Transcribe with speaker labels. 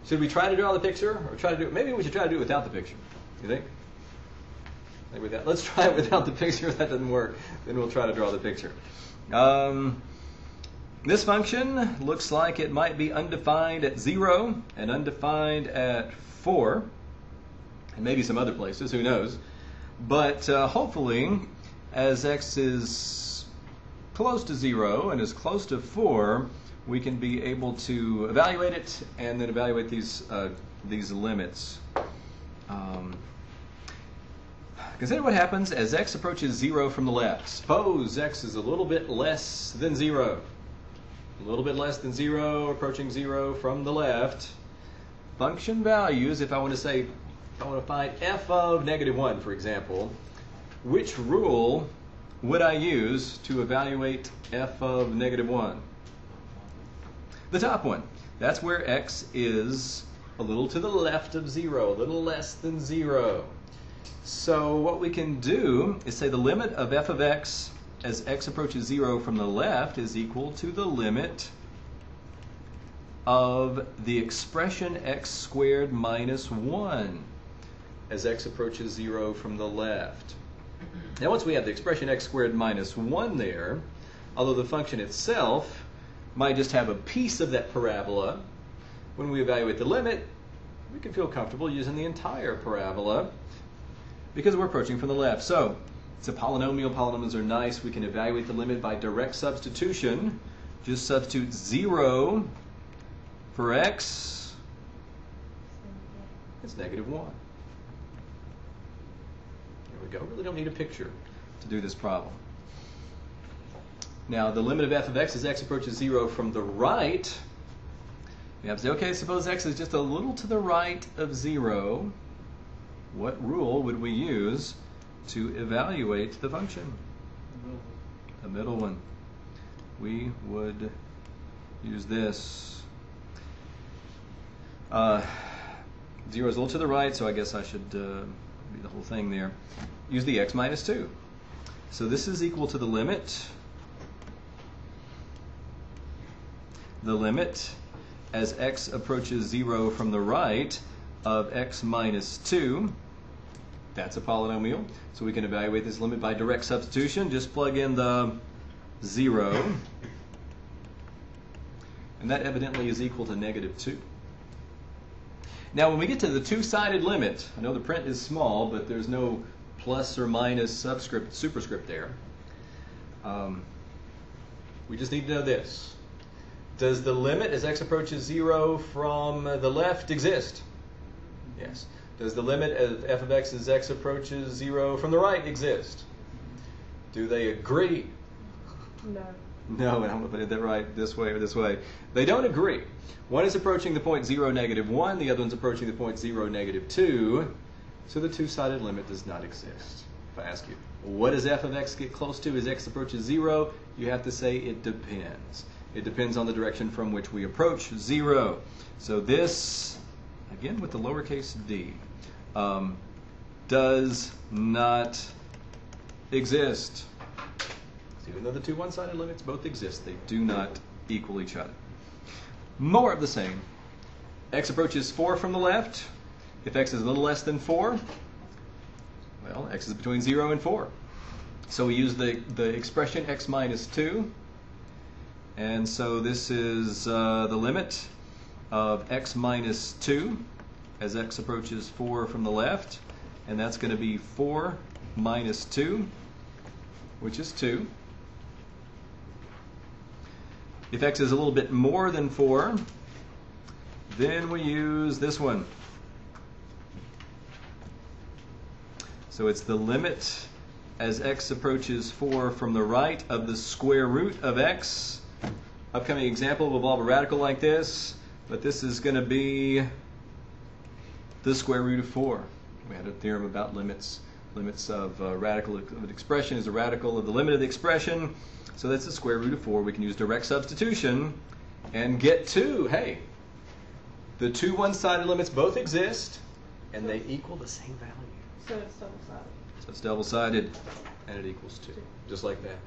Speaker 1: Should we try to draw the picture, or try to do it? Maybe we should try to do it without the picture. You think? Maybe that. Let's try it without the picture. If that doesn't work, then we'll try to draw the picture. This function looks like it might be undefined at 0 and undefined at 4, and maybe some other places. Who knows? But hopefully, as x is close to 0 and is close to 4, we can be able to evaluate it and then evaluate these limits. Consider what happens as x approaches 0 from the left. Suppose x is a little bit less than 0. A little bit less than 0, approaching 0 from the left. Function values, if I want to find f of -1, for example, which rule would I use to evaluate f of -1? The top one. That's where x is a little to the left of 0, a little less than 0. So what we can do is say the limit of f of x as x approaches 0 from the left is equal to the limit of the expression x squared minus 1 as x approaches 0 from the left. Now once we have the expression x squared minus 1 there, although the function itself might just have a piece of that parabola, when we evaluate the limit, we can feel comfortable using the entire parabola because we're approaching from the left. So it's a polynomial. Polynomials are nice. We can evaluate the limit by direct substitution. Just substitute 0 for x. It's -1. There we go. Really don't need a picture to do this problem. Now the limit of f of x as x approaches 0 from the right. We have to say, okay, suppose x is just a little to the right of 0. What rule would we use to evaluate the function? The middle one. We would use this. 0 is a little to the right, so I guess I should be the whole thing there. Use the x minus 2. So this is equal to the limit as x approaches 0 from the right of x minus 2. That's a polynomial. So we can evaluate this limit by direct substitution. Just plug in the 0. And that evidently is equal to -2. Now when we get to the two-sided limit, I know the print is small, but there's no plus or minus superscript there. We just need to know this. Does the limit as x approaches 0 from the left exist? Yes. Does the limit of f of x as x approaches 0 from the right exist? Do they agree?
Speaker 2: No.
Speaker 1: No, and I'm going to put it right this way or this way. They don't agree. One is approaching the point 0, -1. The other one's approaching the point 0, -2. So the two-sided limit does not exist. If I ask you, what does f of x get close to as x approaches 0? You have to say it depends. It depends on the direction from which we approach 0. So this, again with the lowercase d, does not exist. So even though the two one-sided limits both exist, they do not equal each other. More of the same. X approaches 4 from the left. If x is a little less than 4, well, x is between 0 and 4. So we use the expression x minus 2. And so this is the limit of x minus 2 as x approaches 4 from the left. And that's going to be 4 minus 2, which is 2. If x is a little bit more than 4, then we use this one. So it's the limit as x approaches 4 from the right of the square root of x. Upcoming example will involve a radical like this, but this is going to be the square root of 4. We had a theorem about limits. Limits of a radical of an expression is a radical of the limit of the expression. So that's the square root of 4. We can use direct substitution and get to, hey, the two one-sided limits both exist, and they equal the same value.
Speaker 2: So it's double-sided.
Speaker 1: So it's double-sided, and it equals 2, just like that.